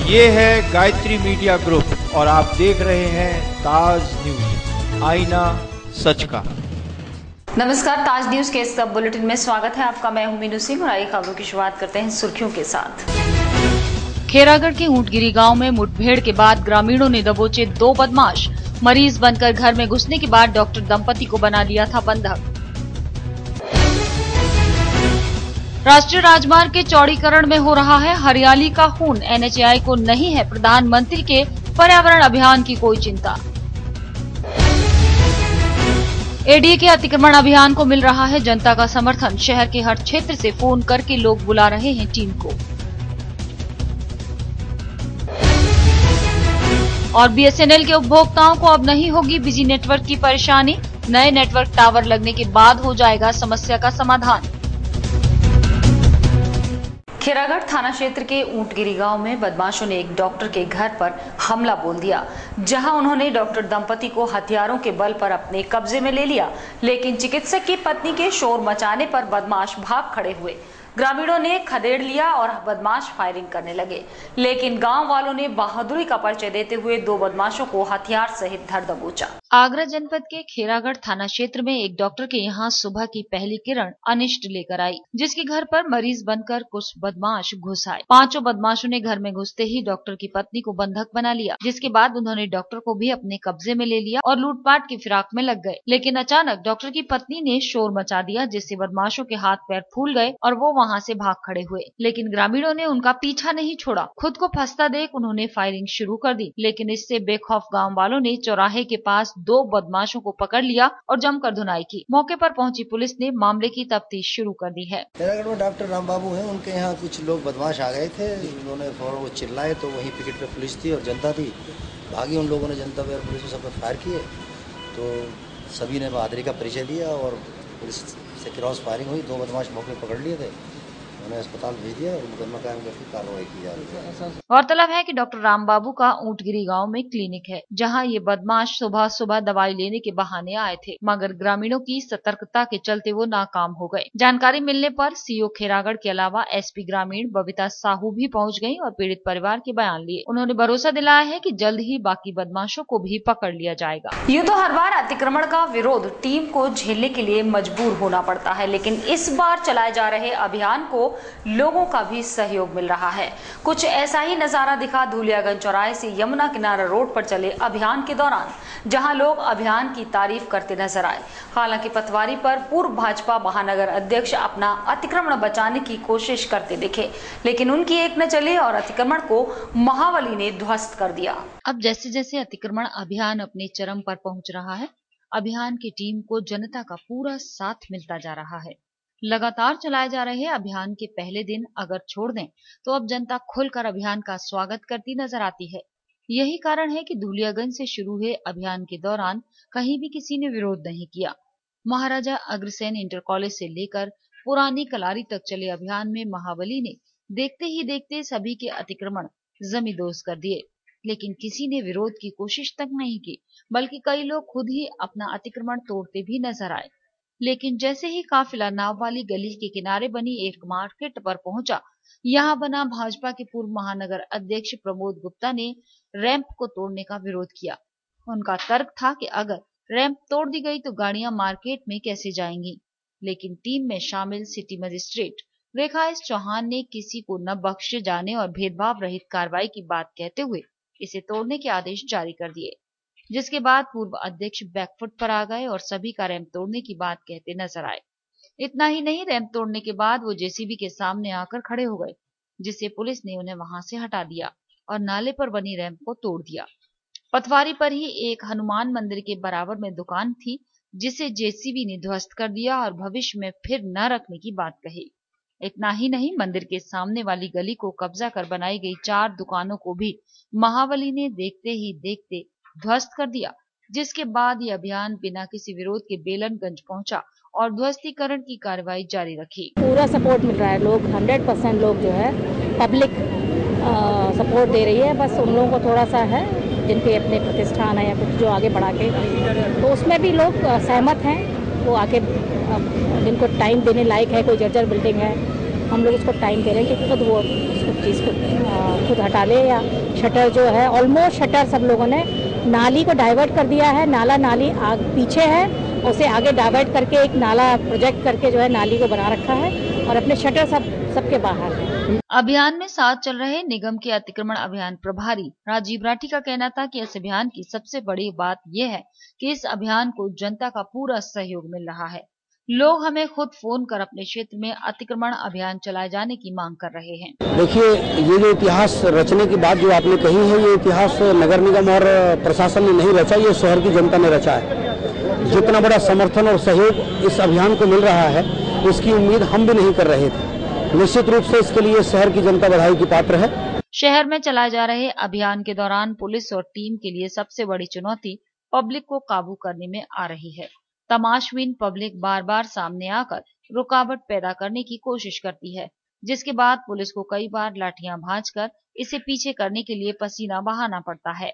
ये है Gayatri media group और आप देख रहे हैं ताज न्यूज, आईना सच का। नमस्कार, ताज न्यूज के इस सब बुलेटिन में स्वागत है आपका। मैं हूं मीनू सिंह और आइए खबरों की शुरुआत करते हैं सुर्खियों के साथ। खेरागढ़ के ऊंटगिरी गांव में मुठभेड़ के बाद ग्रामीणों ने दबोचे 2 बदमाश। मरीज बनकर घर में घुसने के बाद डॉक्टर दंपति को बना लिया था बंधक। राष्ट्रीय राजमार्ग के चौड़ीकरण में हो रहा है हरियाली का खून। एनएचएआई को नहीं है प्रधानमंत्री के पर्यावरण अभियान की कोई चिंता। एडीए के अतिक्रमण अभियान को मिल रहा है जनता का समर्थन। शहर के हर क्षेत्र से फोन करके लोग बुला रहे हैं टीम को। और बीएसएनएल के उपभोक्ताओं को अब नहीं होगी बिजी नेटवर्क की परेशानी। नए नेटवर्क टावर लगने के बाद हो जाएगा समस्या का समाधान। खेरागढ़ थाना क्षेत्र के ऊंटगिरी गांव में बदमाशों ने एक डॉक्टर के घर पर हमला बोल दिया, जहां उन्होंने डॉक्टर दंपति को हथियारों के बल पर अपने कब्जे में ले लिया। लेकिन चिकित्सक की पत्नी के शोर मचाने पर बदमाश भाग खड़े हुए। ग्रामीणों ने खदेड़ लिया और बदमाश फायरिंग करने लगे, लेकिन गांव वालों ने बहादुरी का परिचय देते हुए 2 बदमाशों को हथियार सहित धर दबोचा। आगरा जनपद के खेरागढ़ थाना क्षेत्र में एक डॉक्टर के यहाँ सुबह की पहली किरण अनिष्ट लेकर आई, जिसके घर पर मरीज बनकर कुछ बदमाश घुस आए। 5 बदमाशों ने घर में घुसते ही डॉक्टर की पत्नी को बंधक बना लिया, जिसके बाद उन्होंने डॉक्टर को भी अपने कब्जे में ले लिया और लूटपाट की फिराक में लग गए। लेकिन अचानक डॉक्टर की पत्नी ने शोर मचा दिया, जिससे बदमाशों के हाथ पैर फूल गए और वो वहां से भाग खड़े हुए। लेकिन ग्रामीणों ने उनका पीछा नहीं छोड़ा। खुद को फंसता देख उन्होंने फायरिंग शुरू कर दी, लेकिन इससे बेखौफ गांव वालों ने चौराहे के पास 2 बदमाशों को पकड़ लिया और जमकर धुनाई की। मौके पर पहुंची पुलिस ने मामले की तफ्तीश शुरू कर दी है। खेरागढ़ में डॉक्टर राम बाबू हैं, उनके यहाँ कुछ लोग बदमाश आ गए थे। उन्होंने फौरन वो चिल्लाए तो वहीं पिकेट पे पुलिस थी और जनता थी। भागी उन लोगों ने जनता पे और पुलिस पे सब पे फायर किए, तो सभी ने बहादुरी का परिचय दिया और पुलिस से क्रॉस फायरिंग हुई। 2 बदमाश मौके पकड़ लिए थे, उन्हें अस्पताल भेज दिया और मुकदमा कायम करके कार्रवाई की जा रही है। गौरतलब है कि डॉक्टर राम बाबू का ऊंटगिरी गांव में क्लिनिक है, जहां ये बदमाश सुबह सुबह दवाई लेने के बहाने आए थे, मगर ग्रामीणों की सतर्कता के चलते वो नाकाम हो गए। जानकारी मिलने पर सीओ खेरागढ़ के अलावा एसपी ग्रामीण बबीता साहू भी पहुंच गयी और पीड़ित परिवार के बयान लिए। उन्होंने भरोसा दिलाया है कि जल्द ही बाकी बदमाशों को भी पकड़ लिया जाएगा। यूँ तो हर बार अतिक्रमण का विरोध टीम को झेलने के लिए मजबूर होना पड़ता है, लेकिन इस बार चलाए जा रहे अभियान को लोगों का भी सहयोग मिल रहा है। कुछ ऐसा ही नजारा दिखा धूलियागंज चौराहे से यमुना किनारा रोड पर चले अभियान के दौरान, जहां लोग अभियान की तारीफ करते नजर आए। हालांकि पटवारी पर पूर्व भाजपा महानगर अध्यक्ष अपना अतिक्रमण बचाने की कोशिश करते दिखे, लेकिन उनकी एक न चली और अतिक्रमण को महावली ने ध्वस्त कर दिया। अब जैसे जैसे अतिक्रमण अभियान अपने चरम पर पहुंच रहा है, अभियान की टीम को जनता का पूरा साथ मिलता जा रहा है। लगातार चलाए जा रहे अभियान के पहले दिन अगर छोड़ दें तो अब जनता खुलकर अभियान का स्वागत करती नजर आती है। यही कारण है कि धूलियागंज से शुरू हुए अभियान के दौरान कहीं भी किसी ने विरोध नहीं किया। महाराजा अग्रसेन इंटर कॉलेज से लेकर पुरानी कलारी तक चले अभियान में महाबली ने देखते ही देखते सभी के अतिक्रमण जमींदोज कर दिए, लेकिन किसी ने विरोध की कोशिश तक नहीं की, बल्कि कई लोग खुद ही अपना अतिक्रमण तोड़ते भी नजर आए। लेकिन जैसे ही काफिला नाव वाली गली के किनारे बनी एक मार्केट पर पहुंचा, यहां बना भाजपा के पूर्व महानगर अध्यक्ष प्रमोद गुप्ता ने रैंप को तोड़ने का विरोध किया। उनका तर्क था कि अगर रैंप तोड़ दी गई तो गाड़ियां मार्केट में कैसे जाएंगी। लेकिन टीम में शामिल सिटी मजिस्ट्रेट रेखा एस चौहान ने किसी को न बख्शे जाने और भेदभाव रहित कार्रवाई की बात कहते हुए इसे तोड़ने के आदेश जारी कर दिए, जिसके बाद पूर्व अध्यक्ष बैकफुट पर आ गए और सभी का रैंप तोड़ने की बात कहते नजर आए। इतना ही नहीं, रैंप तोड़ने के बाद वो जेसीबी के सामने आकर खड़े हो गए, जिससे पुलिस ने उन्हें वहां से हटा दिया और नाले पर बनी रैंप को तोड़ दिया। पटवारी पर ही एक हनुमान मंदिर के बराबर में दुकान थी, जिसे जेसीबी ने ध्वस्त कर दिया और भविष्य में फिर न रखने की बात कही। इतना ही नहीं, मंदिर के सामने वाली गली को कब्जा कर बनाई गई 4 दुकानों को भी महावली ने देखते ही देखते ध्वस्त कर दिया, जिसके बाद ये अभियान बिना किसी विरोध के बेलनगंज पहुंचा और ध्वस्तीकरण की कार्रवाई जारी रखी। पूरा सपोर्ट मिल रहा है, लोग 100% लोग जो है पब्लिक सपोर्ट दे रही है। बस उन लोगों को थोड़ा सा है जिनके अपने प्रतिष्ठान है या कुछ जो आगे बढ़ा के, तो उसमें भी लोग सहमत हैं। वो आके जिनको टाइम देने लायक है, कोई जर्जर बिल्डिंग है, हम लोग उसको टाइम दे रहे हैं कि खुद वो उसको चीज़ को खुद हटा ले, या शटर जो है ऑलमोस्ट शटर सब लोगों ने नाली को डाइवर्ट कर दिया है। नाली पीछे है, उसे आगे डाइवर्ट करके एक नाला प्रोजेक्ट करके जो है नाली को बना रखा है और अपने शटर सबके बाहर है। अभियान में साथ चल रहे निगम के अतिक्रमण अभियान प्रभारी राजीव राठी का कहना था कि इस अभियान की सबसे बड़ी बात यह है कि इस अभियान को जनता का पूरा सहयोग मिल रहा है। लोग हमें खुद फोन कर अपने क्षेत्र में अतिक्रमण अभियान चलाए जाने की मांग कर रहे हैं। देखिए, ये जो इतिहास रचने की बात जो आपने कही है, ये इतिहास नगर निगम और प्रशासन ने नहीं रचा, ये शहर की जनता ने रचा है। जितना बड़ा समर्थन और सहयोग इस अभियान को मिल रहा है, उसकी उम्मीद हम भी नहीं कर रहे थे। निश्चित रूप से इसके लिए शहर की जनता बधाई की पात्र है। शहर में चलाए जा रहे अभियान के दौरान पुलिस और टीम के लिए सबसे बड़ी चुनौती पब्लिक को काबू करने में आ रही है। तमाशबीन पब्लिक बार बार सामने आकर रुकावट पैदा करने की कोशिश करती है, जिसके बाद पुलिस को कई बार लाठियां भांजकर इसे पीछे करने के लिए पसीना बहाना पड़ता है।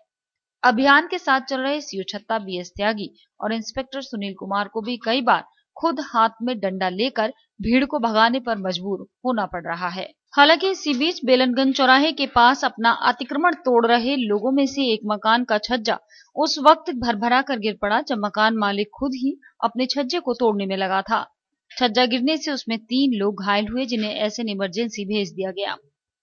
अभियान के साथ चल रहे सीओ छत्ता बीएस त्यागी और इंस्पेक्टर सुनील कुमार को भी कई बार खुद हाथ में डंडा लेकर भीड़ को भगाने पर मजबूर होना पड़ रहा है। हालांकि इसी बीच बेलनगंज चौराहे के पास अपना अतिक्रमण तोड़ रहे लोगों में से एक मकान का छज्जा उस वक्त भरभरा कर गिर पड़ा जब मकान मालिक खुद ही अपने छज्जे को तोड़ने में लगा था। छज्जा गिरने से उसमें 3 लोग घायल हुए, जिन्हें एसएन इमरजेंसी भेज दिया गया।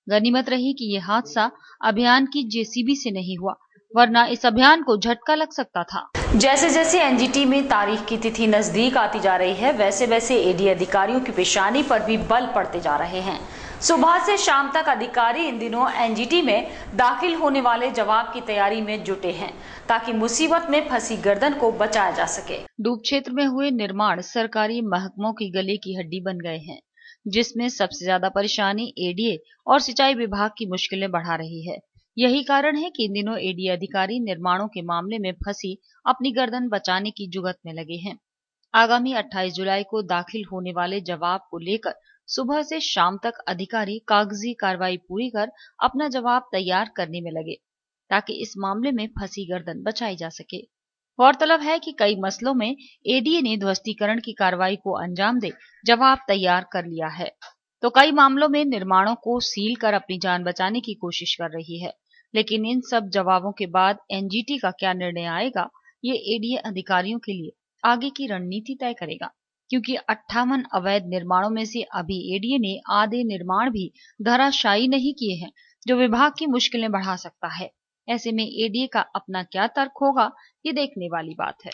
गनीमत रही कि यह हादसा अभियान की जेसीबी से नहीं हुआ, वरना इस अभियान को झटका लग सकता था। जैसे जैसे एनजीटी में तारीख की तिथि नजदीक आती जा रही है, वैसे वैसे एडी अधिकारियों की पेशानी पर भी बल पड़ते जा रहे हैं। सुबह से शाम तक अधिकारी इन दिनों एनजीटी में दाखिल होने वाले जवाब की तैयारी में जुटे हैं, ताकि मुसीबत में फंसी गर्दन को बचाया जा सके। डूब क्षेत्र में हुए निर्माण सरकारी महकमों की गले की हड्डी बन गए हैं, जिसमें सबसे ज्यादा परेशानी एडीए और सिंचाई विभाग की मुश्किलें बढ़ा रही है। यही कारण है कि इन दिनों एडी अधिकारी निर्माणों के मामले में फंसी अपनी गर्दन बचाने की जुगत में लगे हैं। आगामी 28 जुलाई को दाखिल होने वाले जवाब को लेकर सुबह से शाम तक अधिकारी कागजी कार्रवाई पूरी कर अपना जवाब तैयार करने में लगे, ताकि इस मामले में फंसी गर्दन बचाई जा सके। गौरतलब है कि कई मसलों में एडीए ने ध्वस्तीकरण की कार्रवाई को अंजाम दे जवाब तैयार कर लिया है, तो कई मामलों में निर्माणों को सील कर अपनी जान बचाने की कोशिश कर रही है। लेकिन इन सब जवाबों के बाद एनजीटी का क्या निर्णय आएगा, ये एडीए अधिकारियों के लिए आगे की रणनीति तय करेगा, क्योंकि 58 अवैध निर्माणों में से अभी एडीए ने आधे निर्माण भी धराशायी नहीं किए हैं, जो विभाग की मुश्किलें बढ़ा सकता है। ऐसे में एडीए का अपना क्या तर्क होगा, ये देखने वाली बात है।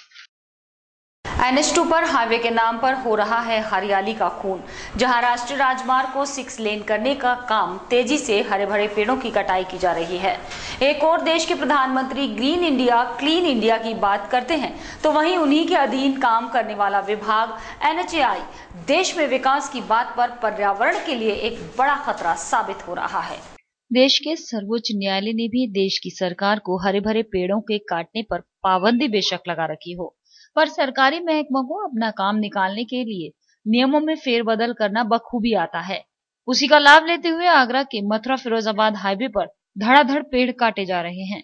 NH2 पर हाईवे के नाम पर हो रहा है हरियाली का खून, जहां राष्ट्रीय राजमार्ग को 6 लेन करने का काम तेजी से हरे भरे पेड़ों की कटाई की जा रही है। एक और देश के प्रधानमंत्री ग्रीन इंडिया क्लीन इंडिया की बात करते हैं, तो वहीं उन्हीं के अधीन काम करने वाला विभाग NHAI देश में विकास की बात पर पर्यावरण के लिए एक बड़ा खतरा साबित हो रहा है। देश के सर्वोच्च न्यायालय ने भी देश की सरकार को हरे भरे पेड़ों के काटने पर पाबंदी बेशक लगा रखी हो, पर सरकारी महकमों को अपना काम निकालने के लिए नियमों में फेरबदल करना बखूबी आता है। उसी का लाभ लेते हुए आगरा के मथुरा फिरोजाबाद हाईवे पर धड़ाधड़ पेड़ काटे जा रहे हैं।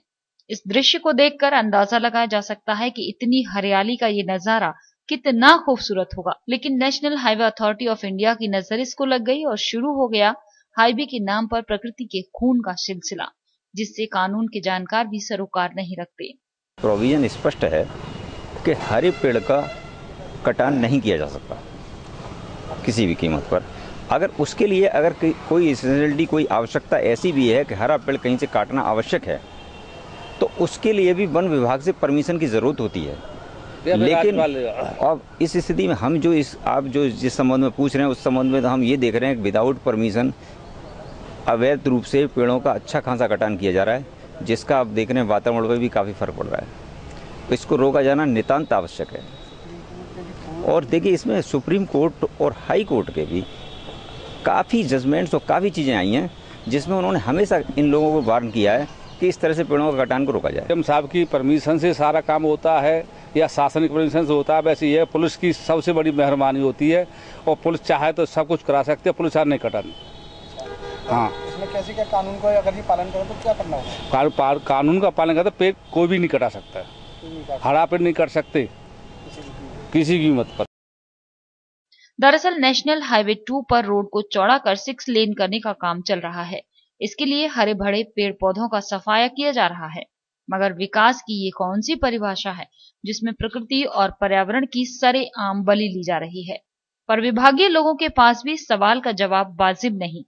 इस दृश्य को देखकर अंदाजा लगाया जा सकता है कि इतनी हरियाली का ये नजारा कितना खूबसूरत होगा। लेकिन national highway authority of India की नजर इसको लग गई और शुरू हो गया हाईवे के नाम पर प्रकृति के खून का सिलसिला, जिससे कानून के जानकार भी सरोकार नहीं रखते। प्रोविजन स्पष्ट है कि हरे पेड़ का कटान नहीं किया जा सकता किसी भी कीमत पर। अगर उसके लिए अगर कोई एसेंशियलिटी, कोई आवश्यकता ऐसी भी है कि हरा पेड़ कहीं से काटना आवश्यक है, तो उसके लिए भी वन विभाग से परमिशन की ज़रूरत होती है। लेकिन अब इस स्थिति में हम जो आप जिस संबंध में पूछ रहे हैं, उस संबंध में तो हम ये देख रहे हैं कि विदाउट परमिशन अवैध रूप से पेड़ों का अच्छा खासा कटान किया जा रहा है, जिसका आप देख रहे हैं वातावरण पर भी काफ़ी फर्क पड़ रहा है। तो इसको रोका जाना नितांत आवश्यक है। और देखिए, इसमें सुप्रीम कोर्ट और हाई कोर्ट के भी काफ़ी जजमेंट्स और काफ़ी चीज़ें आई हैं, जिसमें उन्होंने हमेशा इन लोगों को वार्न किया है कि इस तरह से पेड़ों का कटान को रोका जाए। हम साहब की परमिशन से सारा काम होता है या शासन की परमिशन से होता है, वैसे ये पुलिस की सबसे बड़ी मेहरबानी होती है, और पुलिस चाहे तो सब कुछ करा सकती है, पुलिस नहीं कटानी। हाँ, इसमें कैसे क्या कानून का अगर ये पालन करें तो क्या करना होगा? कानून का पालन करते पेड़ कोई भी नहीं कटा सकता है, हरा पेड़ नहीं कट सकते किसी कीमत पर। दरअसल नेशनल हाईवे 2 पर रोड को चौड़ा कर 6 लेन करने का काम चल रहा है। इसके लिए हरे भरे पेड़ पौधों का सफाया किया जा रहा है। मगर विकास की ये कौन सी परिभाषा है जिसमें प्रकृति और पर्यावरण की सरेआम बलि ली जा रही है? पर विभागीय लोगों के पास भी सवाल का जवाब वाजिब नहीं,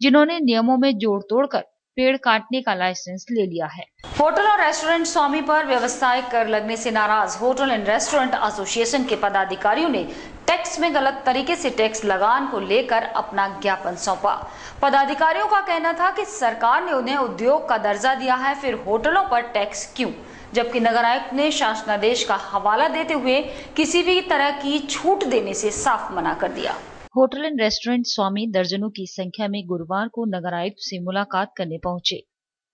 जिन्होंने नियमों में जोड़ तोड़कर पेड़ काटने का लाइसेंस ले लिया है। होटल और रेस्टोरेंट स्वामी पर व्यवसायिक कर लगने से नाराज होटल एंड रेस्टोरेंट एसोसिएशन के पदाधिकारियों ने टैक्स में गलत तरीके से टैक्स लगान को लेकर अपना ज्ञापन सौंपा। पदाधिकारियों का कहना था कि सरकार ने उन्हें उद्योग का दर्जा दिया है, फिर होटलों पर टैक्स क्यों? जबकि नगर आयुक्त ने शासनादेश का हवाला देते हुए किसी भी तरह की छूट देने से साफ मना कर दिया। होटल एंड रेस्टोरेंट स्वामी दर्जनों की संख्या में गुरुवार को नगर आयुक्त से मुलाकात करने पहुंचे।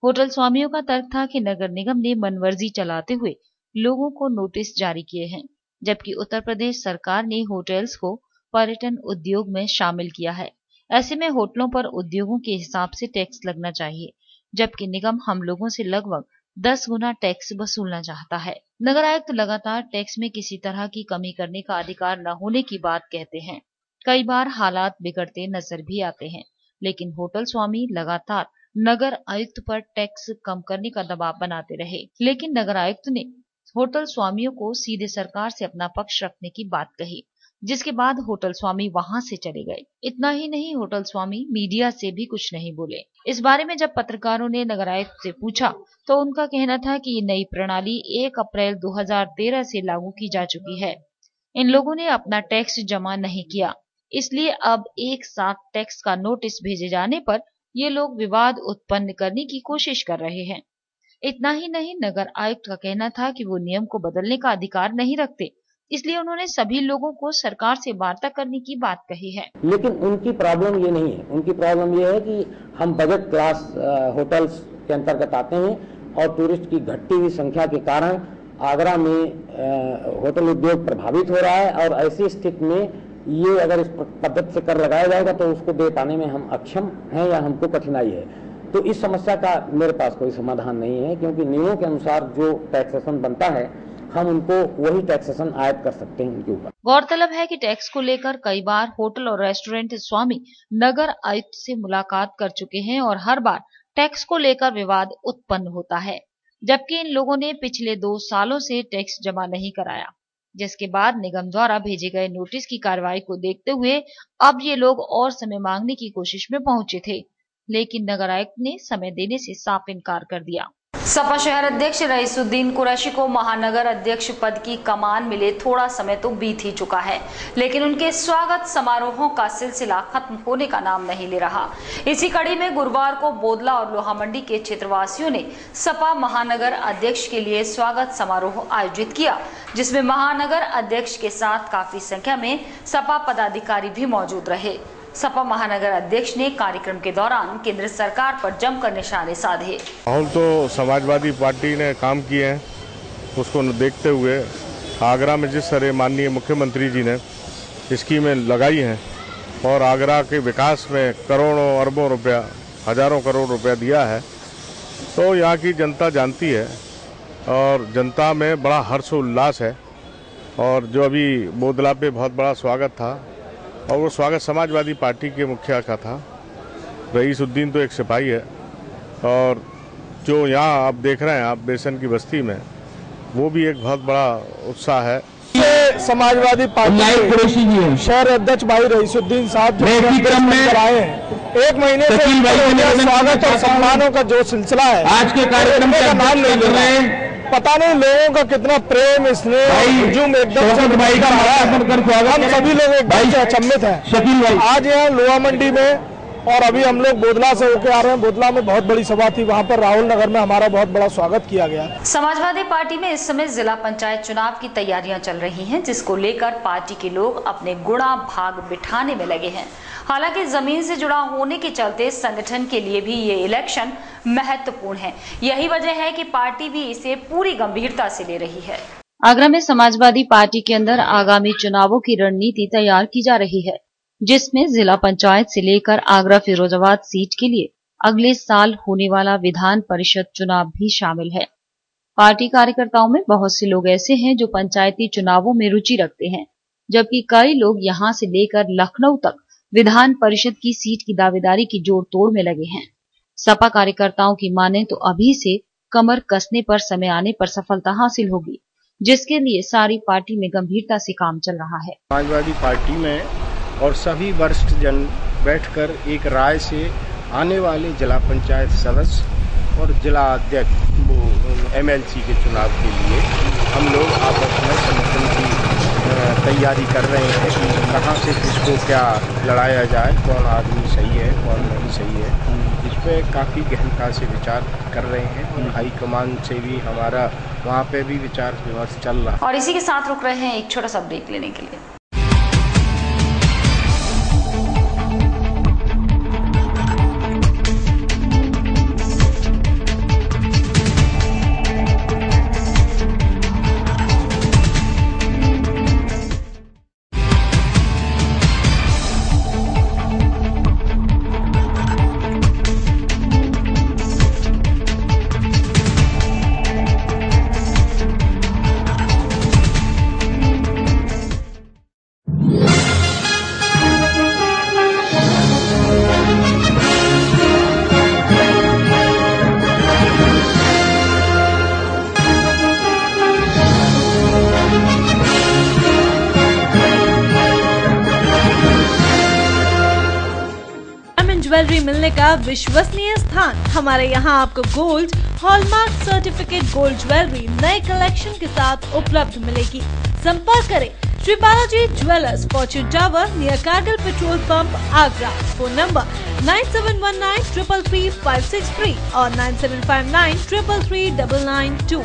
होटल स्वामियों का तर्क था कि नगर निगम ने मनमर्जी चलाते हुए लोगों को नोटिस जारी किए हैं, जबकि उत्तर प्रदेश सरकार ने होटल्स को पर्यटन उद्योग में शामिल किया है। ऐसे में होटलों पर उद्योगों के हिसाब से टैक्स लगना चाहिए, जबकि निगम हम लोगों से लगभग 10 गुना टैक्स वसूलना चाहता है। नगर आयुक्त लगातार टैक्स में किसी तरह की कमी करने का अधिकार न होने की बात कहते हैं। कई बार हालात बिगड़ते नजर भी आते हैं, लेकिन होटल स्वामी लगातार नगर आयुक्त पर टैक्स कम करने का दबाव बनाते रहे। लेकिन नगर आयुक्त ने होटल स्वामियों को सीधे सरकार से अपना पक्ष रखने की बात कही, जिसके बाद होटल स्वामी वहां से चले गए। इतना ही नहीं, होटल स्वामी मीडिया से भी कुछ नहीं बोले। इस बारे में जब पत्रकारों ने नगर आयुक्त से पूछा तो उनका कहना था कि ये नई प्रणाली 1 अप्रैल 2013 से लागू की जा चुकी है। इन लोगों ने अपना टैक्स जमा नहीं किया, इसलिए अब एक साथ टैक्स का नोटिस भेजे जाने पर ये लोग विवाद उत्पन्न करने की कोशिश कर रहे हैं। इतना ही नहीं, नगर आयुक्त का कहना था कि वो नियम को बदलने का अधिकार नहीं रखते, इसलिए उन्होंने सभी लोगों को सरकार से वार्ता करने की बात कही है। लेकिन उनकी प्रॉब्लम ये नहीं है। उनकी प्रॉब्लम ये है कि हम बजट क्लास होटल्स के अंतर्गत आते हैं और टूरिस्ट की घटती हुई संख्या के कारण आगरा में होटल उद्योग प्रभावित हो रहा है और ऐसी स्थिति में ये अगर इस पद्धति से कर लगाया जाएगा तो उसको दे पाने में हम अक्षम हैं या हमको कठिनाई है। तो इस समस्या का मेरे पास कोई समाधान नहीं है, क्योंकि नियमों के अनुसार जो टैक्सेशन बनता है हम उनको वही टैक्सेशन आयत कर सकते हैं उनके ऊपर। गौरतलब है कि टैक्स को लेकर कई बार होटल और रेस्टोरेंट स्वामी नगर आयुक्त से मुलाकात कर चुके हैं और हर बार टैक्स को लेकर विवाद उत्पन्न होता है, जबकि इन लोगों ने पिछले 2 सालों से टैक्स जमा नहीं कराया, जिसके बाद निगम द्वारा भेजे गए नोटिस की कार्रवाई को देखते हुए अब ये लोग और समय मांगने की कोशिश में पहुंचे थे, लेकिन नगर आयुक्त ने समय देने से साफ इनकार कर दिया। सपा शहर अध्यक्ष रईसुद्दीन कुरैशी को महानगर अध्यक्ष पद की कमान मिले थोड़ा समय तो बीत ही चुका है, लेकिन उनके स्वागत समारोहों का सिलसिला खत्म होने का नाम नहीं ले रहा। इसी कड़ी में गुरुवार को बोदला और लोहा मंडी के क्षेत्रवासियों ने सपा महानगर अध्यक्ष के लिए स्वागत समारोह आयोजित किया, जिसमें महानगर अध्यक्ष के साथ काफी संख्या में सपा पदाधिकारी भी मौजूद रहे। सपा महानगर अध्यक्ष ने कार्यक्रम के दौरान केंद्र सरकार पर जमकर निशाने साधे। माहौल तो समाजवादी पार्टी ने काम किए हैं, उसको देखते हुए आगरा में जिस तरह माननीय मुख्यमंत्री जी ने स्कीमें लगाई हैं और आगरा के विकास में करोड़ों अरबों रुपया, हजारों करोड़ रुपया दिया है, तो यहाँ की जनता जानती है और जनता में बड़ा हर्ष उल्लास है। और जो अभी बोदला पे बहुत बड़ा स्वागत था और वो स्वागत समाजवादी पार्टी के मुखिया का था। रईसुद्दीन तो एक सिपाही है और जो यहाँ आप देख रहे हैं आप बेसन की बस्ती में, वो भी एक बहुत बड़ा उत्साह है। समाजवादी पार्टी शहर अध्यक्ष भाई रईसुद्दीन साहब जो आए हैं, 1 महीने से स्वागत और सम्मानों का जो सिलसिला है, आज के कार्यक्रम का नाम नहीं ले रहे हैं। पता नहीं लोगों का कितना प्रेम, स्नेह, हुजूम एकदम से हम सभी लोग एकदम से अचंभित हैं। आज यहाँ लोहा मंडी में और अभी हम लोग बोदला से होकर आ रहे हैं। बोदला में बहुत बड़ी सभा थी, वहाँ पर राहुल नगर में हमारा बहुत बड़ा स्वागत किया गया। समाजवादी पार्टी में इस समय जिला पंचायत चुनाव की तैयारियां चल रही हैं, जिसको लेकर पार्टी के लोग अपने गुणा भाग बिठाने में लगे हैं। हालांकि जमीन से जुड़ा होने के चलते संगठन के लिए भी ये इलेक्शन महत्वपूर्ण है। यही वजह है कि पार्टी भी इसे पूरी गंभीरता से ले रही है। आगरा में समाजवादी पार्टी के अंदर आगामी चुनावों की रणनीति तैयार की जा रही है, जिसमें जिला पंचायत से लेकर आगरा फिरोजाबाद सीट के लिए अगले साल होने वाला विधान परिषद चुनाव भी शामिल है। पार्टी कार्यकर्ताओं में बहुत से लोग ऐसे हैं जो पंचायती चुनावों में रुचि रखते हैं, जबकि कई लोग यहां से लेकर लखनऊ तक विधान परिषद की सीट की दावेदारी की जोड़ तोड़ में लगे हैं। सपा कार्यकर्ताओं की माने तो अभी से कमर कसने पर समय आने पर सफलता हासिल होगी, जिसके लिए सारी पार्टी में गंभीरता से काम चल रहा है। समाजवादी पार्टी में और सभी वरिष्ठ जन बैठकर एक राय से आने वाले जिला पंचायत सदस्य और जिला अध्यक्ष एमएलसी के चुनाव के लिए हम लोग आपस में संगठन की तैयारी कर रहे हैं कि कहाँ से किसको क्या लड़ाया जाए, कौन आदमी सही है कौन नहीं सही है, इस पर काफ़ी गहनता से विचार कर रहे हैं और हाईकमान से भी हमारा वहाँ पे भी विचार विमर्श चल रहा है। और इसी के साथ रुक रहे हैं एक छोटा सा ब्रेक लेने के लिए। ज्वेलरी मिलने का विश्वसनीय स्थान। हमारे यहाँ आपको gold hallmark certificate gold jewellery नए कलेक्शन के साथ उपलब्ध मिलेगी। संपर्क करें Shri Balaji jewellers, fortune tower near Kargil petrol pump, Agra. Phone number 9719333563 और 9759333992।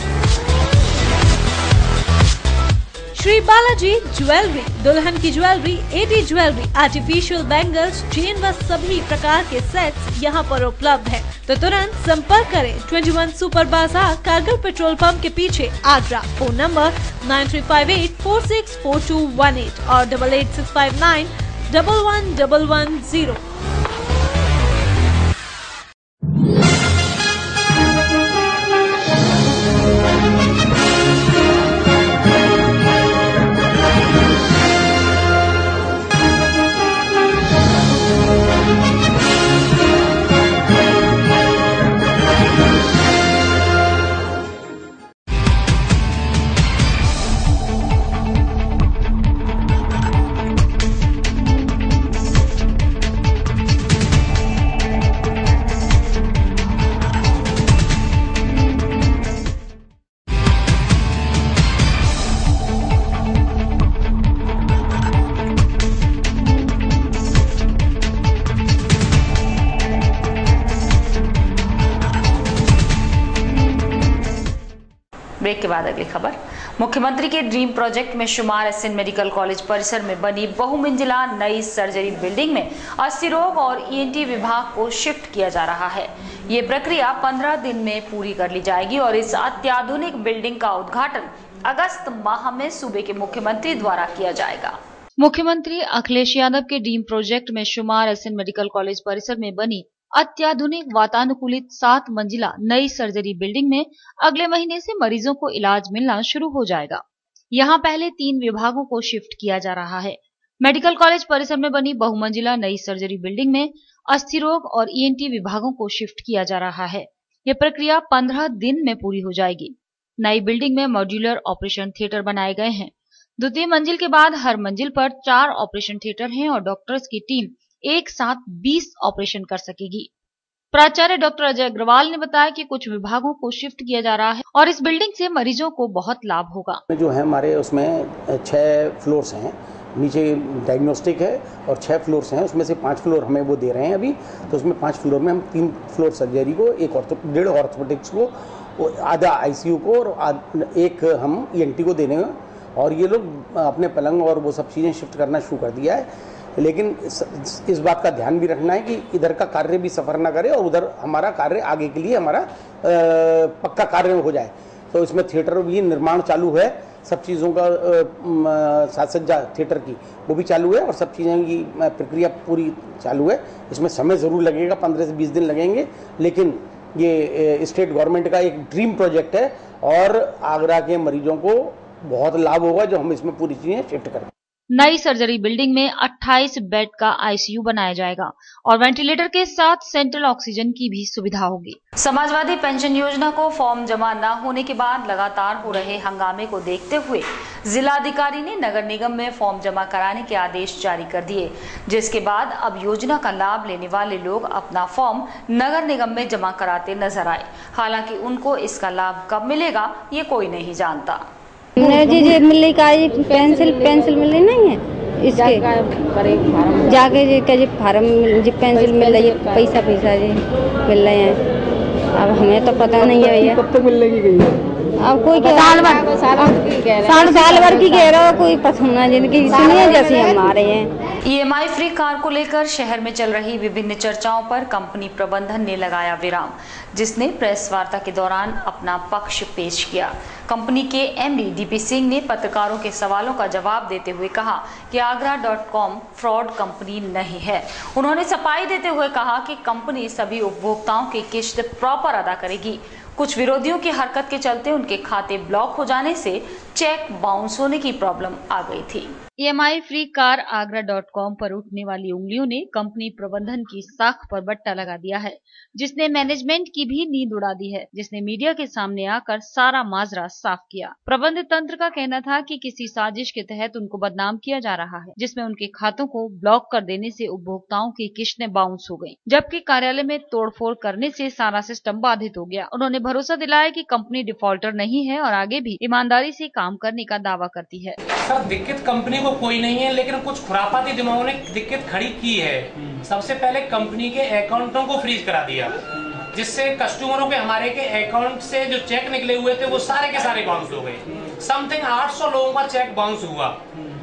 श्री बालाजी ज्वेलरी, दुल्हन की jewellery, AD jewellery, artificial bangles, chain व सभी प्रकार के सेट्स यहाँ पर उपलब्ध है। तो तुरंत संपर्क करें 21 सुपर बाजार, कारगिल पेट्रोल पंप के पीछे, आगरा। फोन नंबर 9358464218 और 8865911110। ब्रेक के बाद अगली खबर। मुख्यमंत्री के ड्रीम प्रोजेक्ट में शुमार एसएन मेडिकल कॉलेज परिसर में बनी बहुमंजिला नई सर्जरी बिल्डिंग में अस्थि रोग और ईएनटी विभाग को शिफ्ट किया जा रहा है। ये प्रक्रिया 15 दिन में पूरी कर ली जाएगी और इस अत्याधुनिक बिल्डिंग का उद्घाटन अगस्त माह में सूबे के मुख्यमंत्री द्वारा किया जाएगा। मुख्यमंत्री अखिलेश यादव के ड्रीम प्रोजेक्ट में शुमार एसएन मेडिकल कॉलेज परिसर में बनी अत्याधुनिक वातानुकूलित 7 मंजिला नई सर्जरी बिल्डिंग में अगले महीने से मरीजों को इलाज मिलना शुरू हो जाएगा। यहाँ पहले 3 विभागों को शिफ्ट किया जा रहा है। मेडिकल कॉलेज परिसर में बनी बहुमंजिला नई सर्जरी बिल्डिंग में अस्थि रोग और ईएनटी विभागों को शिफ्ट किया जा रहा है। यह प्रक्रिया 15 दिन में पूरी हो जाएगी। नई बिल्डिंग में मॉड्यूलर ऑपरेशन थिएटर बनाए गए हैं। द्वितीय मंजिल के बाद हर मंजिल पर 4 ऑपरेशन थिएटर हैं और डॉक्टर्स की टीम एक साथ 20 ऑपरेशन कर सकेगी। प्राचार्य डॉक्टर अजय अग्रवाल ने बताया कि कुछ विभागों को शिफ्ट किया जा रहा है और इस बिल्डिंग से मरीजों को बहुत लाभ होगा। जो है हमारे उसमें 6 फ्लोर्स हैं, नीचे डायग्नोस्टिक है और 6 फ्लोर्स हैं, उसमें से 5 फ्लोर हमें वो दे रहे हैं अभी। तो उसमें 5 फ्लोर में हम 3 फ्लोर सर्जरी को, 1.5 ऑर्थोपेडिक्स को, आधा आईसीयू को और एक हम ईएनटी को देने हैं। और ये लोग अपने पलंग और वो सब चीज़ें शिफ्ट करना शुरू कर दिया है। लेकिन इस बात का ध्यान भी रखना है कि इधर का कार्य भी सफ़र ना करे और उधर हमारा कार्य आगे के लिए हमारा पक्का कार्य हो जाए। तो इसमें थिएटर भी निर्माण चालू है, सब चीज़ों का साज-सज्जा थिएटर की वो भी चालू है और सब चीज़ों की प्रक्रिया पूरी चालू है। इसमें समय ज़रूर लगेगा, 15 से 20 दिन लगेंगे, लेकिन ये स्टेट गवर्नमेंट का एक ड्रीम प्रोजेक्ट है और आगरा के मरीजों को बहुत लाभ होगा जो हम इसमें पूरी चीज़ें शिफ्ट करें। नई सर्जरी बिल्डिंग में 28 बेड का आईसीयू बनाया जाएगा और वेंटिलेटर के साथ सेंट्रल ऑक्सीजन की भी सुविधा होगी। समाजवादी पेंशन योजना को फॉर्म जमा न होने के बाद लगातार हो रहे हंगामे को देखते हुए जिलाधिकारी ने नगर निगम में फॉर्म जमा कराने के आदेश जारी कर दिए, जिसके बाद अब योजना का लाभ लेने वाले लोग अपना फॉर्म नगर निगम में जमा कराते नजर आए। हालांकि उनको इसका लाभ कब मिलेगा ये कोई नहीं जानता। जी मिलने का पेंसिल मिलनी नहीं है, इसके जाके जी फार्म जी पेंसिल मिल रही है, पैसा जी मिल रहे हैं। अब हमें तो पता नहीं है भैया कब तक मिलने की गई है। अब कोई साल भर की कह रहा हो, कोई पसंद जिनकी सुनिए जैसे हम आ रहे हैं। EMI फ्री कार को लेकर शहर में चल रही विभिन्न चर्चाओं पर कंपनी प्रबंधन ने लगाया विराम, जिसने प्रेस वार्ता के दौरान अपना पक्ष पेश किया। कंपनी के MD DP सिंह ने पत्रकारों के सवालों का जवाब देते हुए कहा कि Agra.com फ्रॉड कंपनी नहीं है। उन्होंने सफाई देते हुए कहा कि कंपनी सभी उपभोक्ताओं की किस्त प्रॉपर अदा करेगी। कुछ विरोधियों की हरकत के चलते उनके खाते ब्लॉक हो जाने से चेक बाउंस होने की प्रॉब्लम आ गई थी। EMI फ्री कार Agra.com पर उठने वाली उंगलियों ने कंपनी प्रबंधन की साख पर बट्टा लगा दिया है, जिसने मैनेजमेंट की भी नींद उड़ा दी है, जिसने मीडिया के सामने आकर सारा माजरा साफ किया। प्रबंध तंत्र का कहना था कि किसी साजिश के तहत उनको बदनाम किया जा रहा है, जिसमें उनके खातों को ब्लॉक कर देने से उपभोक्ताओं की किस्तें बाउंस हो गयी, जबकि कार्यालय में तोड़फोड़ करने से सारा सिस्टम बाधित हो गया। उन्होंने भरोसा दिलाया कि कंपनी डिफॉल्टर नहीं है और आगे भी ईमानदारी से काम करने का दावा करती है। सर दिक्कत कंपनी को कोई नहीं है, लेकिन कुछ खुरापाती दिमागों ने दिक्कत खड़ी की है। सबसे पहले कंपनी के अकाउंटों को फ्रीज करा दिया, जिससे कस्टमरों के हमारे के अकाउंट से जो चेक निकले हुए थे वो सारे के सारे बाउंस हो गए। समथिंग 800 लोगों का चेक बाउंस हुआ,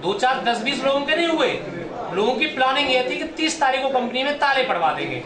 2 4 10 20 लोगों के नहीं हुए। लोगों की प्लानिंग ये थी कि 30 तारीख को कंपनी में ताले पड़वा देंगे।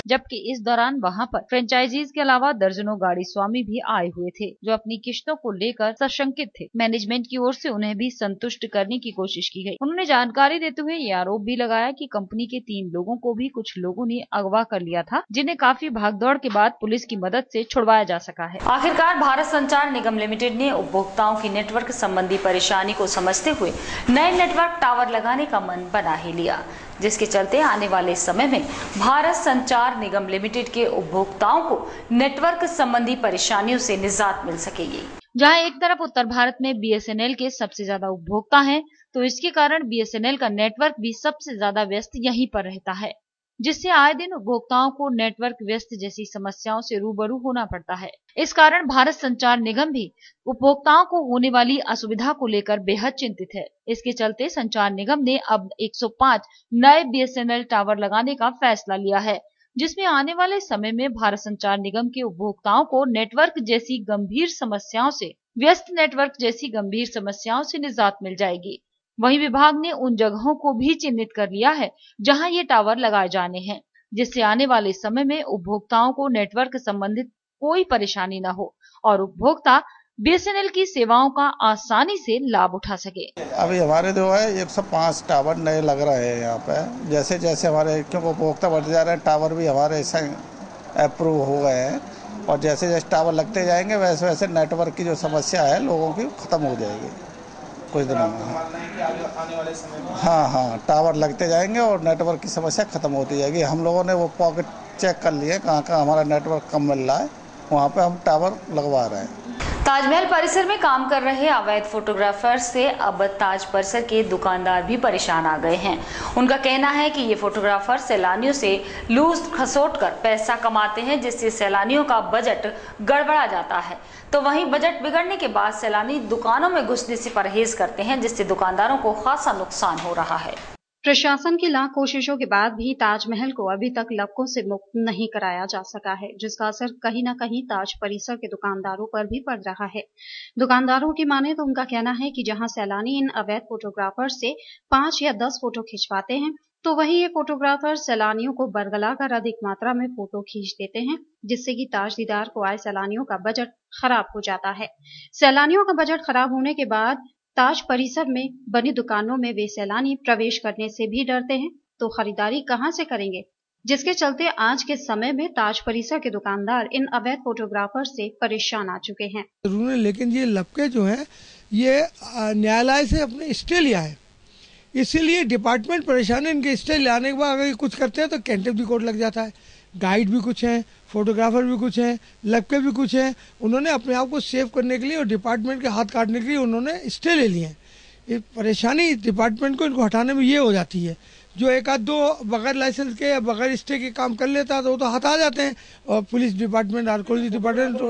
जबकि इस दौरान वहां पर फ्रेंचाइजीज के अलावा दर्जनों गाड़ी स्वामी भी आए हुए थे, जो अपनी किश्तों को लेकर सशंकित थे। मैनेजमेंट की ओर से उन्हें भी संतुष्ट करने की कोशिश की गई। उन्होंने जानकारी देते हुए ये आरोप भी लगाया कि कंपनी के 3 लोगों को भी कुछ लोगों ने अगवा कर लिया था, जिन्हें काफी भागदौड़ के बाद पुलिस की मदद से छुड़वाया जा सका है। आखिरकार भारत संचार निगम लिमिटेड ने उपभोक्ताओं की नेटवर्क संबंधी परेशानी को समझते हुए नए नेटवर्क टावर लगाने का मन बना लिया, जिसके चलते आने वाले समय में भारत संचार निगम लिमिटेड के उपभोक्ताओं को नेटवर्क संबंधी परेशानियों से निजात मिल सकेगी। जहां एक तरफ उत्तर भारत में BSNL के सबसे ज्यादा उपभोक्ता हैं, तो इसके कारण BSNL का नेटवर्क भी सबसे ज्यादा व्यस्त यहीं पर रहता है, जिससे आए दिन उपभोक्ताओं को नेटवर्क व्यस्त जैसी समस्याओं से रूबरू होना पड़ता है। इस कारण भारत संचार निगम भी उपभोक्ताओं को होने वाली असुविधा को लेकर बेहद चिंतित है। इसके चलते संचार निगम ने अब 105 नए BSNL टावर लगाने का फैसला लिया है, जिसमें आने वाले समय में भारत संचार निगम के उपभोक्ताओं को नेटवर्क जैसी गंभीर समस्याओं से निजात मिल जाएगी। वहीं विभाग ने उन जगहों को भी चिन्हित कर लिया है जहां ये टावर लगाए जाने हैं, जिससे आने वाले समय में उपभोक्ताओं को नेटवर्क संबंधित कोई परेशानी न हो और उपभोक्ता BSNL की सेवाओं का आसानी से लाभ उठा सके। अभी हमारे जो है 105 टावर नए लग रहे हैं यहाँ पे। जैसे जैसे हमारे क्योंकि उपभोक्ता बढ़ते जा रहे हैं, टावर भी हमारे अप्रूव हो गए हैं और जैसे जैसे टावर लगते जाएंगे वैसे वैसे नेटवर्क की जो समस्या है लोगों की खत्म हो जाएगी कुछ दिनों में। हाँ, टावर लगते जाएंगे और नेटवर्क की समस्या खत्म होती जाएगी। हम लोगों ने वो पॉकेट चेक कर लिए कहाँ हमारा नेटवर्क कम मिल रहा है, वहाँ पे हम टावर लगवा रहे हैं। ताजमहल परिसर में काम कर रहे अवैध फोटोग्राफर से अब ताज परिसर के दुकानदार भी परेशान आ गए हैं। उनका कहना है कि ये फोटोग्राफर सैलानियों से लूज खसोट कर पैसा कमाते हैं, जिससे सैलानियों का बजट गड़बड़ा जाता है। तो वहीं बजट बिगड़ने के बाद सैलानी दुकानों में घुसने से परहेज करते हैं, जिससे दुकानदारों को खासा नुकसान हो रहा है। प्रशासन की लाख कोशिशों के बाद भी ताजमहल को अभी तक लपकों से मुक्त नहीं कराया जा सका है, जिसका असर कहीं न कहीं ताज परिसर के दुकानदारों पर भी पड़ रहा है। दुकानदारों की माने तो उनका कहना है कि जहां सैलानी इन अवैध फोटोग्राफर से 5 या 10 फोटो खिंचवाते हैं, तो वहीं ये फोटोग्राफर सैलानियों को बरगला कर अधिक मात्रा में फोटो खींच देते हैं, जिससे कि ताज दीदार को आए सैलानियों का बजट खराब हो जाता है। सैलानियों का बजट खराब होने के बाद ताज परिसर में बनी दुकानों में वे सैलानी प्रवेश करने से भी डरते हैं, तो खरीदारी कहां से करेंगे, जिसके चलते आज के समय में ताज परिसर के दुकानदार इन अवैध फोटोग्राफर से परेशान आ चुके हैं। लेकिन ये लपके जो है ये न्यायालय से अपने स्टे लिया है, इसीलिए डिपार्टमेंट परेशान है। इनके स्टे लाने के बाद अगर कुछ करते हैं तो कंटेम्प्ट कोर्ट लग जाता है। गाइड भी कुछ हैं, फोटोग्राफर भी कुछ हैं, लड़के भी कुछ हैं। उन्होंने अपने आप को सेव करने के लिए और डिपार्टमेंट के हाथ काटने के लिए उन्होंने स्टे ले लिए हैं। ये परेशानी डिपार्टमेंट को इनको हटाने में ये हो जाती है। जो एक आध दो बगैर लाइसेंस के या बगैर स्टे के काम कर लेता है तो वो तो हटा जाते हैं। और पुलिस डिपार्टमेंट, आर्कोलॉजी डिपार्टमेंट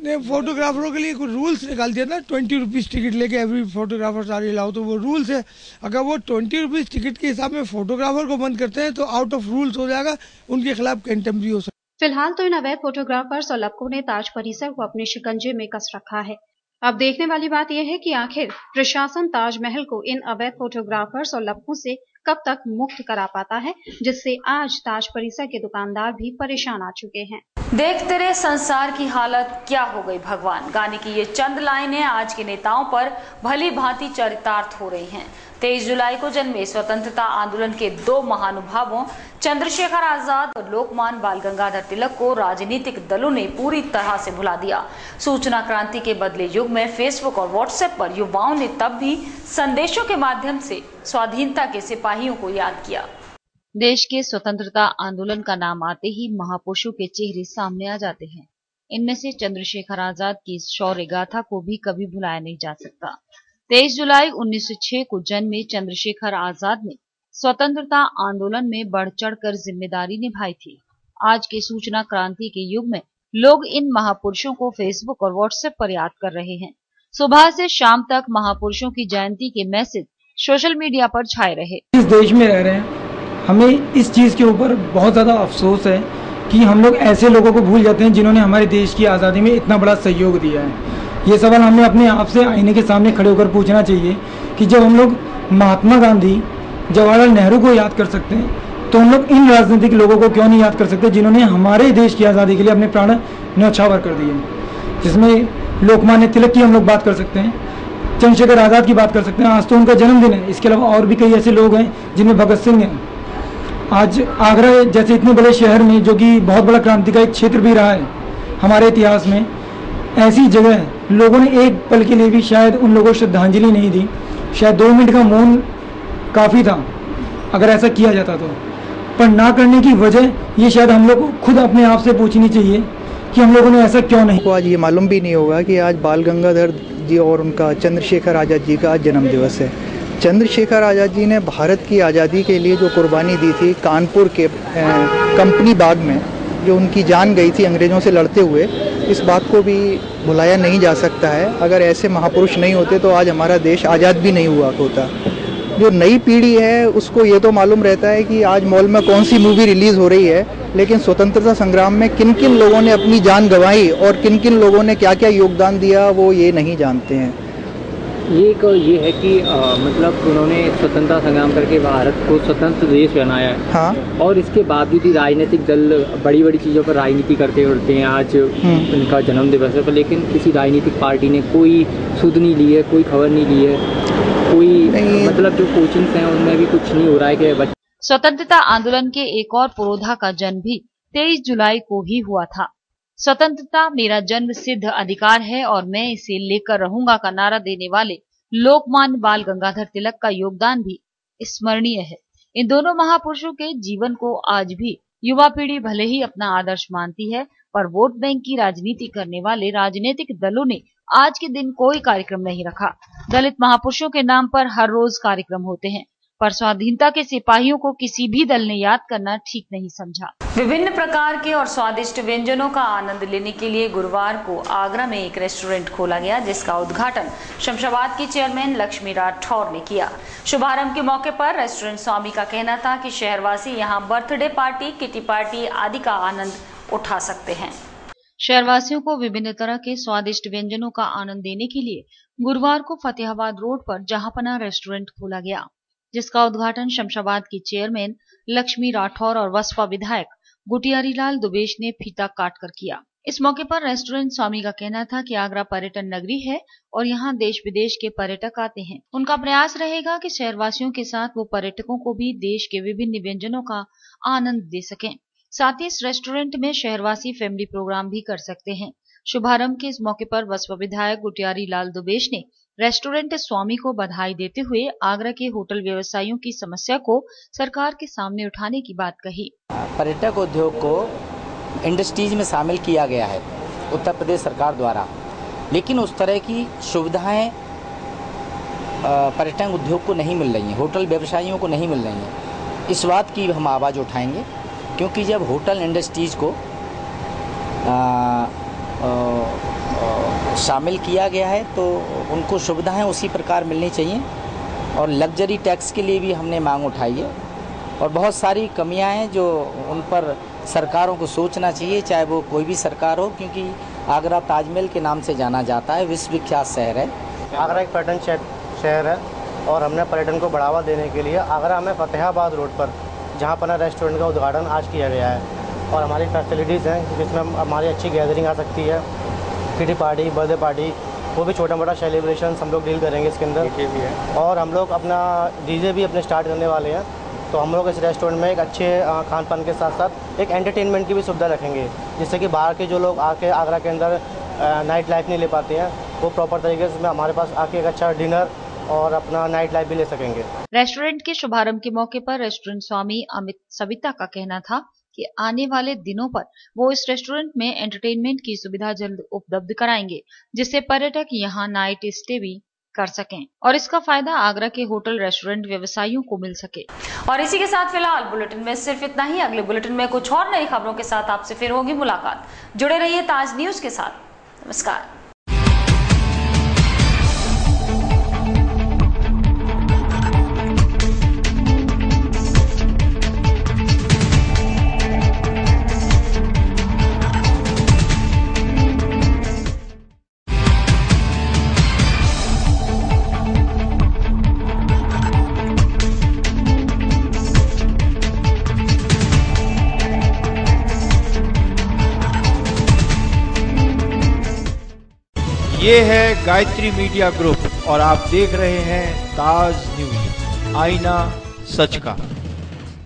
ने फोटोग्राफरों के लिए कुछ रूल्स निकाल दिया ना, 20 रुपीज़ टिकट लेके एवरी फोटोग्राफर सारी लाओ, तो वो रूल्स है। अगर वो 20 रुपीज़ टिकट के हिसाब में फोटोग्राफर को बंद करते हैं तो आउट ऑफ रूल्स हो जाएगा, उनके खिलाफ कंटेम्प्ट भी हो सकता है। फिलहाल तो इन अवैध फोटोग्राफर्स और लपकों ने ताज परिसर को अपने शिकंजे में कस रखा है। अब देखने वाली बात यह है कि आखिर प्रशासन ताजमहल को इन अवैध फोटोग्राफर्स और लपकों से कब तक मुक्त करा पाता है, जिससे आज ताज परिसर के दुकानदार भी परेशान आ चुके हैं। देख तेरे संसार की हालत क्या हो गई भगवान, गाने की ये चंद लाइनें आज के नेताओं पर भली भांति चरितार्थ हो रही हैं। 23 जुलाई को जन्मे स्वतंत्रता आंदोलन के दो महानुभावों चंद्रशेखर आजाद और लोकमान्य बाल गंगाधर तिलक को राजनीतिक दलों ने पूरी तरह से भुला दिया। सूचना क्रांति के बदले युग में फेसबुक और व्हाट्सएप पर युवाओं ने तब भी संदेशों के माध्यम से स्वाधीनता के सिपाहियों को याद किया। देश के स्वतंत्रता आंदोलन का नाम आते ही महापुरुषों के चेहरे सामने आ जाते हैं। इनमें से चंद्रशेखर आजाद की शौर्य गाथा को भी कभी भुलाया नहीं जा सकता। 23 जुलाई 1906 को जन्मे चंद्रशेखर आजाद ने स्वतंत्रता आंदोलन में बढ़ चढ़कर जिम्मेदारी निभाई थी। आज के सूचना क्रांति के युग में लोग इन महापुरुषों को फेसबुक और व्हाट्सएप पर याद कर रहे हैं। सुबह से शाम तक महापुरुषों की जयंती के मैसेज सोशल मीडिया पर छाए रहे। इस देश में रह रहे हैं, हमें इस चीज के ऊपर बहुत ज्यादा अफसोस है कि हम लोग ऐसे लोगों को भूल जाते हैं जिन्होंने हमारे देश की आज़ादी में इतना बड़ा सहयोग दिया है। ये सवाल हमें अपने आप से आईने के सामने खड़े होकर पूछना चाहिए कि जब हम लोग महात्मा गांधी, जवाहरलाल नेहरू को याद कर सकते हैं तो हम लोग इन राजनीतिक लोगों को क्यों नहीं याद कर सकते जिन्होंने हमारे देश की आज़ादी के लिए अपने प्राण न्यौछावर कर दिए। जिसमें लोकमान्य तिलक की हम लोग बात कर सकते हैं, चंद्रशेखर आज़ाद की बात कर सकते हैं, आज तो उनका जन्मदिन है। इसके अलावा और भी कई ऐसे लोग हैं जिनमें भगत सिंह हैं। आज आगरा जैसे इतने बड़े शहर में, जो कि बहुत बड़ा क्रांतिकारी क्षेत्र भी रहा है हमारे इतिहास में, ऐसी जगह लोगों ने एक पल के लिए भी शायद उन लोगों को श्रद्धांजलि नहीं दी। शायद 2 मिनट का मौन काफ़ी था अगर ऐसा किया जाता तो, पर ना करने की वजह ये शायद हम लोग को खुद अपने आप से पूछनी चाहिए कि हम लोगों ने ऐसा क्यों नहीं। आज ये मालूम भी नहीं होगा कि आज बाल गंगाधर जी और उनका चंद्रशेखर आज़ाद जी का आज जन्म दिवस है। चंद्रशेखर आज़ाद जी ने भारत की आज़ादी के लिए जो कुर्बानी दी थी, कानपुर के कंपनी बाग में जो उनकी जान गई थी अंग्रेज़ों से लड़ते हुए, इस बात को भी भुलाया नहीं जा सकता है। अगर ऐसे महापुरुष नहीं होते तो आज हमारा देश आज़ाद भी नहीं हुआ होता। जो नई पीढ़ी है उसको ये तो मालूम रहता है कि आज मॉल में कौन सी मूवी रिलीज़ हो रही है, लेकिन स्वतंत्रता संग्राम में किन किन लोगों ने अपनी जान गंवाई और किन किन लोगों ने क्या क्या योगदान दिया वो ये नहीं जानते हैं। ये है कि मतलब उन्होंने स्वतंत्रता संग्राम करके भारत को स्वतंत्र देश बनाया है। हाँ। और इसके बावजूद भी राजनीतिक दल बड़ी बड़ी चीज़ों पर राजनीति करते होते हैं। आज उनका जन्म दिवस है, पर लेकिन किसी राजनीतिक पार्टी ने कोई सुध नहीं ली है, कोई खबर नहीं ली है, कोई मतलब जो कोचिंग्स हैं उनमें भी कुछ नहीं हो रहा है कि स्वतंत्रता आंदोलन के एक और पुरोधा का जन्म भी 23 जुलाई को ही हुआ था। स्वतंत्रता मेरा जन्म सिद्ध अधिकार है और मैं इसे लेकर रहूंगा का नारा देने वाले लोकमान्य बाल गंगाधर तिलक का योगदान भी स्मरणीय है। इन दोनों महापुरुषों के जीवन को आज भी युवा पीढ़ी भले ही अपना आदर्श मानती है, पर वोट बैंक की राजनीति करने वाले राजनीतिक दलों ने आज के दिन कोई कार्यक्रम नहीं रखा। दलित महापुरुषों के नाम पर हर रोज कार्यक्रम होते हैं, पर स्वाधीनता के सिपाहियों को किसी भी दल ने याद करना ठीक नहीं समझा। विभिन्न प्रकार के और स्वादिष्ट व्यंजनों का आनंद लेने के लिए गुरुवार को आगरा में एक रेस्टोरेंट खोला गया, जिसका उद्घाटन शमशाबाद की चेयरमैन लक्ष्मी राठौर ने किया। शुभारंभ के मौके पर रेस्टोरेंट स्वामी का कहना था कि शहरवासी यहां बर्थडे पार्टी, किटी पार्टी आदि का आनंद उठा सकते हैं। शहरवासियों को विभिन्न तरह के स्वादिष्ट व्यंजनों का आनंद देने के लिए गुरुवार को फतेहाबाद रोड पर जहांपना रेस्टोरेंट खोला गया, जिसका उद्घाटन शमशाबाद की चेयरमैन लक्ष्मी राठौर और बसपा विधायक गुटियारीलाल दुबेश ने फीता काट कर किया। इस मौके पर रेस्टोरेंट स्वामी का कहना था कि आगरा पर्यटन नगरी है और यहाँ देश विदेश के पर्यटक आते हैं। उनका प्रयास रहेगा कि शहरवासियों के साथ वो पर्यटकों को भी देश के विभिन्न व्यंजनों का आनंद दे सकें। साथ ही इस रेस्टोरेंट में शहरवासी फैमिली प्रोग्राम भी कर सकते हैं। शुभारंभ के इस मौके पर बसपा विधायक गुटियारीलाल दुबेश ने रेस्टोरेंट स्वामी को बधाई देते हुए आगरा के होटल व्यवसायियों की समस्या को सरकार के सामने उठाने की बात कही। पर्यटक उद्योग को इंडस्ट्रीज में शामिल किया गया है उत्तर प्रदेश सरकार द्वारा, लेकिन उस तरह की सुविधाएं पर्यटन उद्योग को नहीं मिल रही हैं, होटल व्यवसायियों को नहीं मिल रही हैं। इस बात की हम आवाज़ उठाएंगे, क्योंकि जब होटल इंडस्ट्रीज को शामिल किया गया है तो उनको सुविधाएं उसी प्रकार मिलनी चाहिए। और लग्जरी टैक्स के लिए भी हमने मांग उठाई है और बहुत सारी कमियां हैं जो उन पर सरकारों को सोचना चाहिए, चाहे वो कोई भी सरकार हो, क्योंकि आगरा ताजमहल के नाम से जाना जाता है, विश्वविख्यात शहर है। आगरा एक पर्यटन शहर है और हमने पर्यटन को बढ़ावा देने के लिए आगरा में फतेहाबाद रोड पर जहाँ पर रेस्टोरेंट का उद्घाटन आज किया गया है और हमारी फैसिलिटीज़ हैं जिसमें हमारी अच्छी गैदरिंग आ सकती है, किटी पार्टी, बर्थडे पार्टी, वो भी छोटा मोटा सेलिब्रेशन हम लोग डील करेंगे इसके अंदर। भी है और हम लोग अपना डीजे भी अपने स्टार्ट करने वाले हैं, तो हम लोग इस रेस्टोरेंट में एक अच्छे खान पान के साथ साथ एक एंटरटेनमेंट की भी सुविधा रखेंगे, जिससे कि बाहर के जो लोग आके आगरा के अंदर नाइट लाइफ नहीं ले पाते हैं, वो प्रॉपर तरीके से हमारे पास आके एक अच्छा डिनर और अपना नाइट लाइफ भी ले सकेंगे। रेस्टोरेंट के शुभारंभ के मौके पर रेस्टोरेंट स्वामी अमित सविता का कहना था कि आने वाले दिनों पर वो इस रेस्टोरेंट में एंटरटेनमेंट की सुविधा जल्द उपलब्ध कराएंगे, जिससे पर्यटक यहां नाइट स्टे भी कर सकें और इसका फायदा आगरा के होटल रेस्टोरेंट व्यवसायियों को मिल सके। और इसी के साथ फिलहाल बुलेटिन में सिर्फ इतना ही। अगले बुलेटिन में कुछ और नई खबरों के साथ आपसे फिर होगी मुलाकात। जुड़े रहिए ताज न्यूज के साथ। नमस्कार। ये है गायत्री मीडिया ग्रुप और आप देख रहे हैं ताज न्यूज, आईना सच का।